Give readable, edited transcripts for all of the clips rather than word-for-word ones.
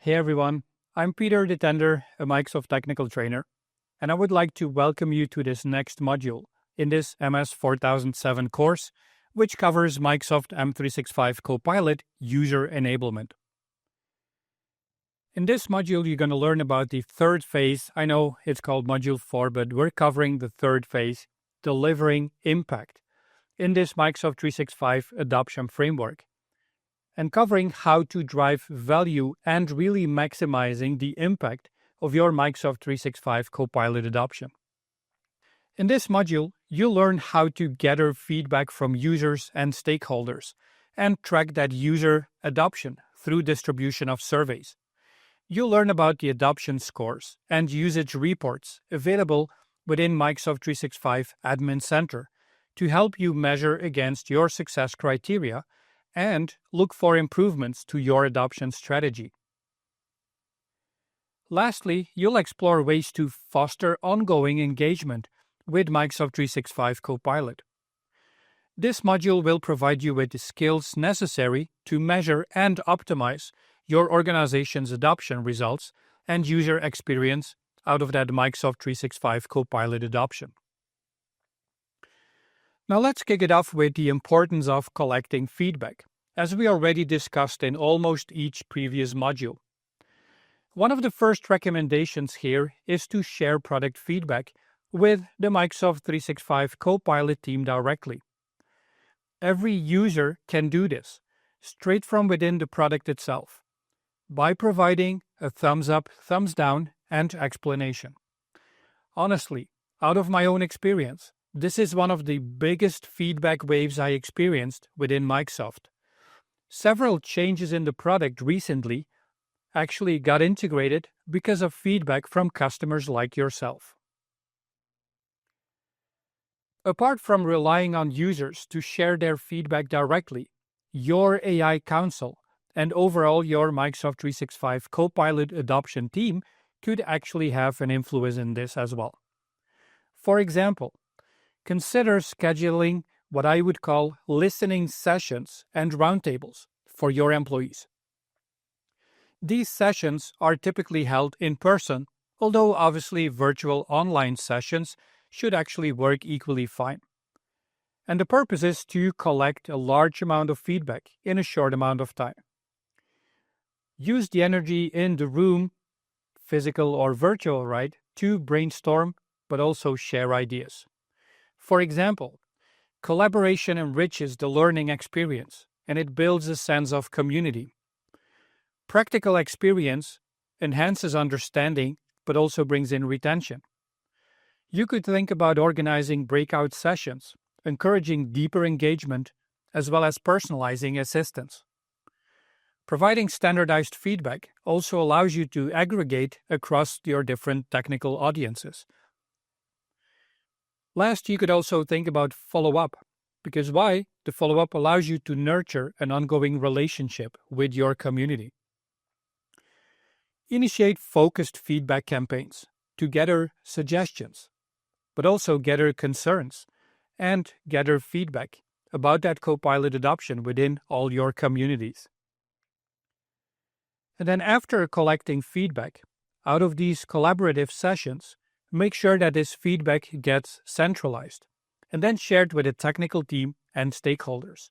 Hey everyone, I'm Peter the Tender, a Microsoft technical trainer, and I would like to welcome you to this next module in this MS-4007 course, which covers Microsoft M365 Copilot user enablement. In this module, you're going to learn about the third phase. I know it's called Module 4, but we're covering the third phase, delivering impact, in this Microsoft 365 adoption framework, and covering how to drive value and really maximizing the impact of your Microsoft 365 Copilot adoption. In this module, you'll learn how to gather feedback from users and stakeholders and track that user adoption through distribution of surveys. You'll learn about the adoption scores and usage reports available within Microsoft 365 Admin Center to help you measure against your success criteria and look for improvements to your adoption strategy. Lastly, you'll explore ways to foster ongoing engagement with Microsoft 365 Copilot. This module will provide you with the skills necessary to measure and optimize your organization's adoption results and user experience out of that Microsoft 365 Copilot adoption. Now let's kick it off with the importance of collecting feedback, as we already discussed in almost each previous module. One of the first recommendations here is to share product feedback with the Microsoft 365 Copilot team directly. Every user can do this straight from within the product itself by providing a thumbs up, thumbs down, and explanation. Honestly, out of my own experience, this is one of the biggest feedback waves I experienced within Microsoft. Several changes in the product recently actually got integrated because of feedback from customers like yourself. Apart from relying on users to share their feedback directly, your AI Council and overall your Microsoft 365 Copilot adoption team could actually have an influence in this as well. For example, consider scheduling what I would call listening sessions and roundtables for your employees. These sessions are typically held in person, although obviously virtual online sessions should actually work equally fine. And the purpose is to collect a large amount of feedback in a short amount of time. Use the energy in the room, physical or virtual, right, to brainstorm, but also share ideas. For example, collaboration enriches the learning experience and it builds a sense of community. Practical experience enhances understanding, but also brings in retention. You could think about organizing breakout sessions, encouraging deeper engagement, as well as personalizing assistance. Providing standardized feedback also allows you to aggregate across your different technical audiences. Last, you could also think about follow-up, because why? The follow-up allows you to nurture an ongoing relationship with your community. Initiate focused feedback campaigns to gather suggestions, but also gather concerns and gather feedback about that Copilot adoption within all your communities. And then after collecting feedback out of these collaborative sessions, make sure that this feedback gets centralized and then shared with the technical team and stakeholders.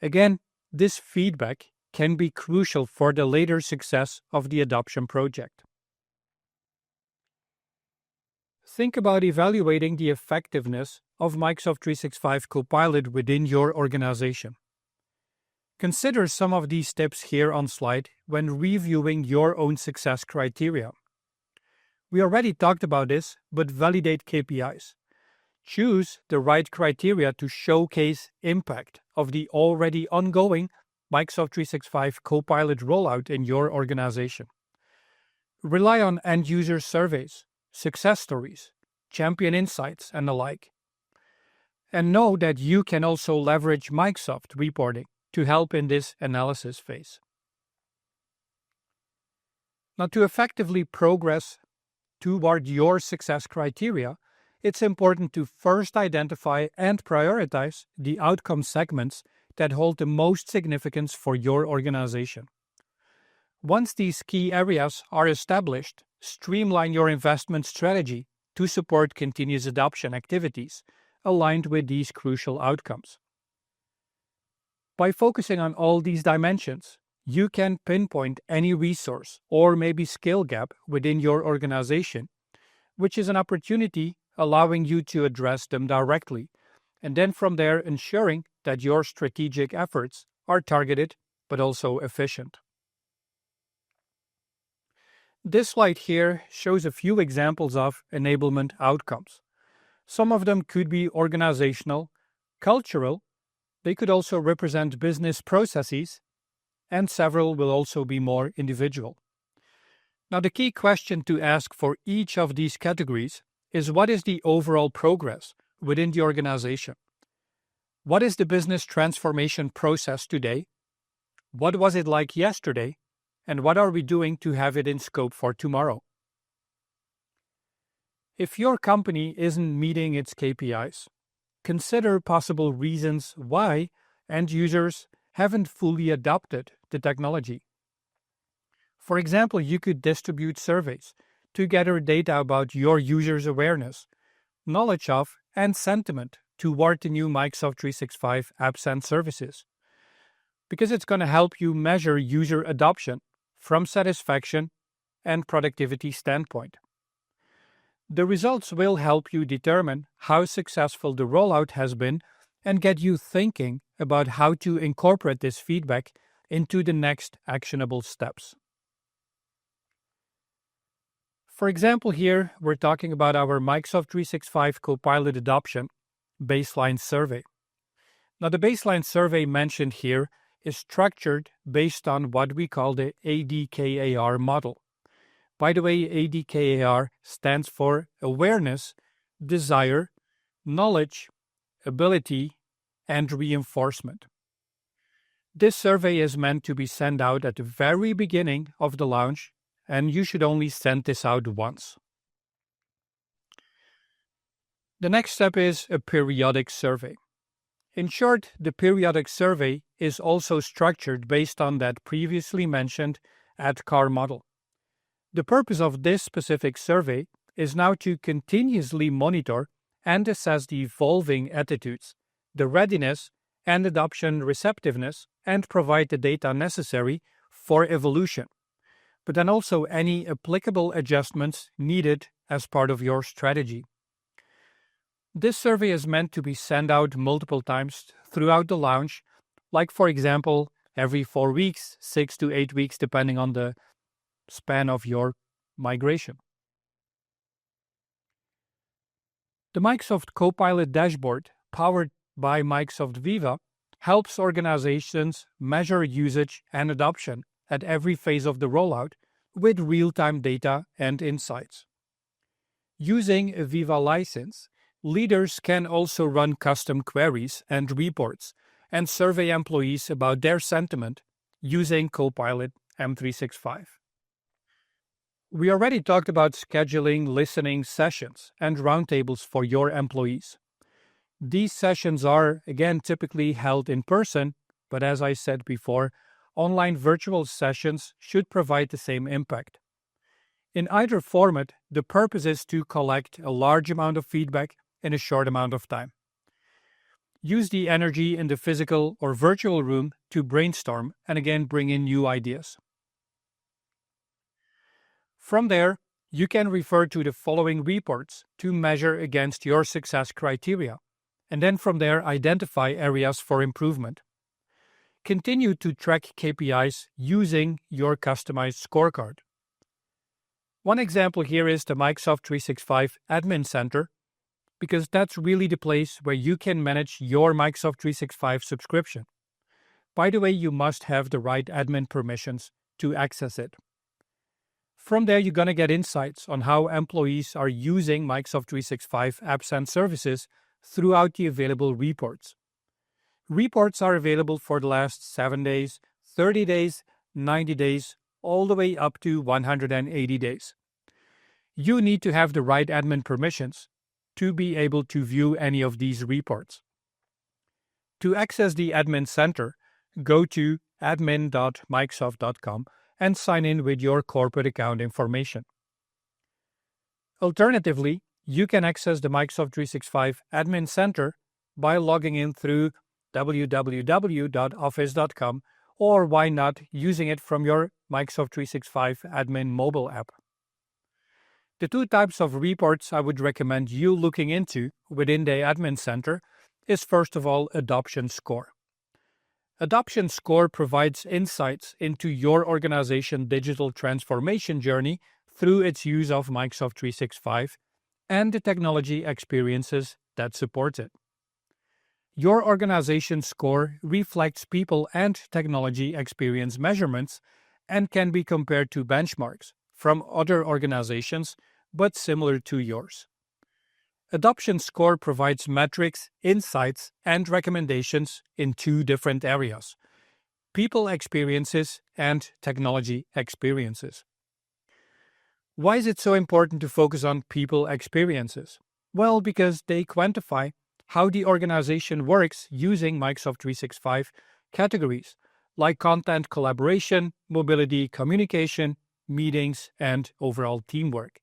Again, this feedback can be crucial for the later success of the adoption project. Think about evaluating the effectiveness of Microsoft 365 Copilot within your organization. Consider some of these tips here on slide when reviewing your own success criteria. We already talked about this, but validate KPIs. Choose the right criteria to showcase impact of the already ongoing Microsoft 365 Copilot rollout in your organization. Rely on end-user surveys, success stories, champion insights, and the like. And know that you can also leverage Microsoft reporting to help in this analysis phase. Now, to effectively progress toward your success criteria, it's important to first identify and prioritize the outcome segments that hold the most significance for your organization. Once these key areas are established, streamline your investment strategy to support continuous adoption activities aligned with these crucial outcomes. By focusing on all these dimensions, you can pinpoint any resource or maybe skill gap within your organization, which is an opportunity allowing you to address them directly, and then from there ensuring that your strategic efforts are targeted but also efficient. This slide here shows a few examples of enablement outcomes. Some of them could be organizational, cultural, they could also represent business processes, and several will also be more individual. Now, the key question to ask for each of these categories is what is the overall progress within the organization? What is the business transformation process today? What was it like yesterday? And what are we doing to have it in scope for tomorrow? If your company isn't meeting its KPIs, consider possible reasons why end users haven't fully adopted the technology. For example, you could distribute surveys to gather data about your users' awareness, knowledge of, and sentiment toward the new Microsoft 365 apps and services, because it's going to help you measure user adoption from satisfaction and productivity standpoint. The results will help you determine how successful the rollout has been and get you thinking about how to incorporate this feedback into the next actionable steps. For example, here we're talking about our Microsoft 365 Copilot adoption baseline survey. Now, the baseline survey mentioned here is structured based on what we call the ADKAR model. By the way, ADKAR stands for awareness, desire, knowledge, ability, and reinforcement. This survey is meant to be sent out at the very beginning of the launch, and you should only send this out once. The next step is a periodic survey. In short, the periodic survey is also structured based on that previously mentioned ADKAR model. The purpose of this specific survey is now to continuously monitor and assess the evolving attitudes, the readiness and adoption receptiveness, and provide the data necessary for evolution, but then also any applicable adjustments needed as part of your strategy. This survey is meant to be sent out multiple times throughout the launch, like for example, every 4 weeks, 6 to 8 weeks, depending on the span of your migration. The Microsoft Copilot dashboard, powered by Microsoft Viva, helps organizations measure usage and adoption at every phase of the rollout with real-time data and insights. Using a Viva license, leaders can also run custom queries and reports and survey employees about their sentiment using Copilot M365. We already talked about scheduling listening sessions and roundtables for your employees. These sessions are, again, typically held in person, but as I said before, online virtual sessions should provide the same impact. In either format, the purpose is to collect a large amount of feedback in a short amount of time. Use the energy in the physical or virtual room to brainstorm and again bring in new ideas. From there, you can refer to the following reports to measure against your success criteria, and then from there identify areas for improvement. Continue to track KPIs using your customized scorecard. One example here is the Microsoft 365 Admin Center, because that's really the place where you can manage your Microsoft 365 subscription. By the way, you must have the right admin permissions to access it. From there, you're going to get insights on how employees are using Microsoft 365 apps and services throughout the available reports. Reports are available for the last 7 days, 30 days, 90 days, all the way up to 180 days. You need to have the right admin permissions to be able to view any of these reports. To access the Admin Center, go to admin.microsoft.com and sign in with your corporate account information. Alternatively, you can access the Microsoft 365 Admin Center by logging in through www.office.com, or why not using it from your Microsoft 365 Admin mobile app. The two types of reports I would recommend you looking into within the Admin Center is first of all Adoption Score. Adoption Score provides insights into your organization's digital transformation journey through its use of Microsoft 365 and the technology experiences that support it. Your organization's score reflects people and technology experience measurements and can be compared to benchmarks from other organizations but similar to yours. Adoption Score provides metrics, insights, and recommendations in two different areas: people experiences and technology experiences. Why is it so important to focus on people experiences? Well, because they quantify how the organization works using Microsoft 365 categories like content collaboration, mobility, communication, meetings, and overall teamwork.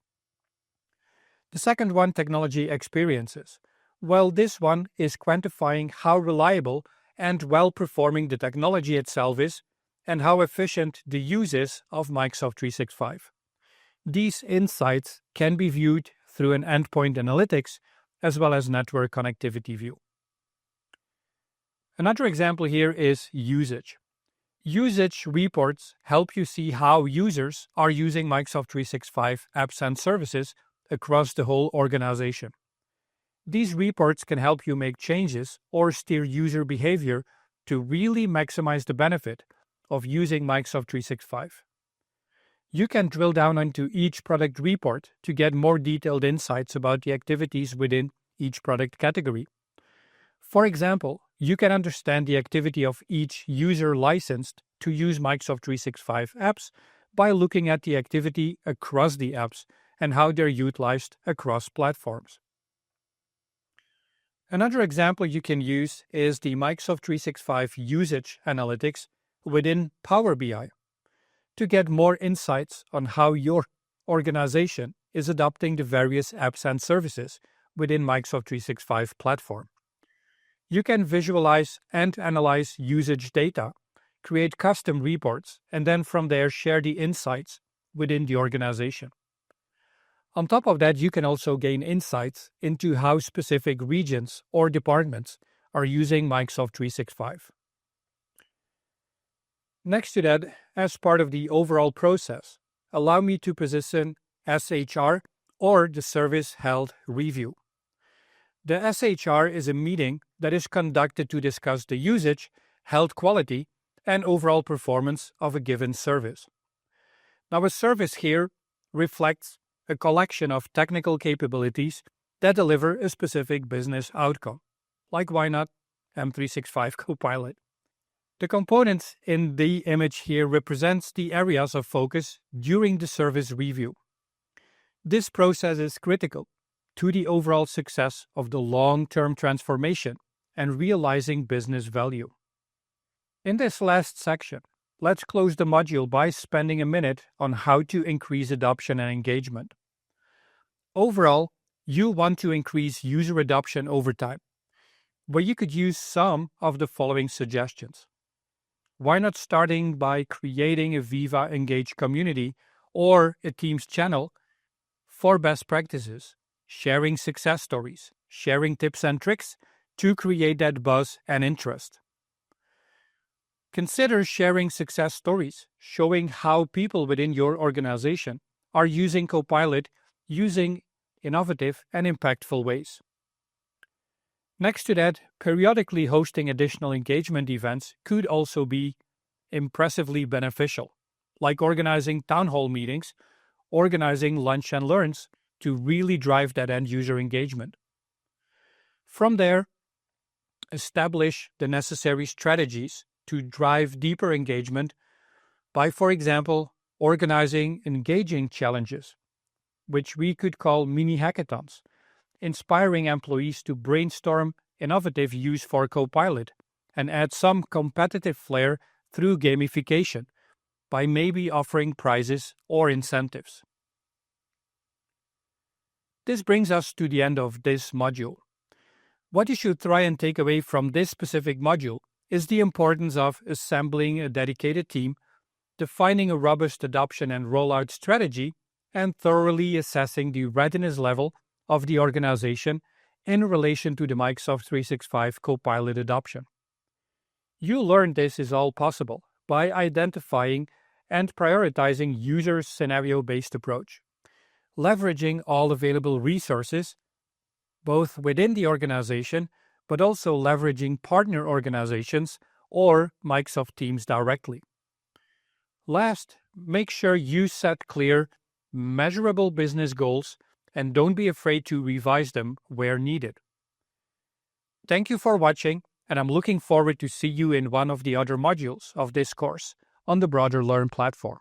The second one, technology experiences. Well, this one is quantifying how reliable and well-performing the technology itself is and how efficient the use is of Microsoft 365. These insights can be viewed through an endpoint analytics as well as network connectivity view. Another example here is usage. Usage reports help you see how users are using Microsoft 365 apps and services across the whole organization. These reports can help you make changes or steer user behavior to really maximize the benefit of using Microsoft 365. You can drill down into each product report to get more detailed insights about the activities within each product category. For example, you can understand the activity of each user licensed to use Microsoft 365 apps by looking at the activity across the apps and how they're utilized across platforms. Another example you can use is the Microsoft 365 usage analytics within Power BI to get more insights on how your organization is adopting the various apps and services within Microsoft 365 platform. You can visualize and analyze usage data, create custom reports, and then from there share the insights within the organization. On top of that, you can also gain insights into how specific regions or departments are using Microsoft 365. Next to that, as part of the overall process, allow me to position SHR, or the Service Health Review. The SHR is a meeting that is conducted to discuss the usage, health quality, and overall performance of a given service. Now, a service here reflects a collection of technical capabilities that deliver a specific business outcome, like why not M365 Copilot. The components in the image here represents the areas of focus during the service review. This process is critical to the overall success of the long-term transformation and realizing business value. In this last section, let's close the module by spending a minute on how to increase adoption and engagement. Overall, you want to increase user adoption over time, where you could use some of the following suggestions. Why not starting by creating a Viva Engage community or a Teams channel for best practices, sharing success stories, sharing tips and tricks to create that buzz and interest. Consider sharing success stories, showing how people within your organization are using Copilot using innovative and impactful ways. Next to that, periodically hosting additional engagement events could also be impressively beneficial, like organizing town hall meetings, organizing lunch and learns to really drive that end user engagement. From there, establish the necessary strategies to drive deeper engagement by, for example, organizing engaging challenges, which we could call mini hackathons, inspiring employees to brainstorm innovative use for Copilot and add some competitive flair through gamification, by maybe offering prizes or incentives. This brings us to the end of this module. What you should try and take away from this specific module is the importance of assembling a dedicated team, defining a robust adoption and rollout strategy, and thoroughly assessing the readiness level of the organization in relation to the Microsoft 365 Copilot adoption. You learned this is all possible by identifying and prioritizing user scenario-based approach, leveraging all available resources, both within the organization, but also leveraging partner organizations or Microsoft Teams directly. Last, make sure you set clear, measurable business goals and don't be afraid to revise them where needed. Thank you for watching, and I'm looking forward to see you in one of the other modules of this course on the Broader Learn platform.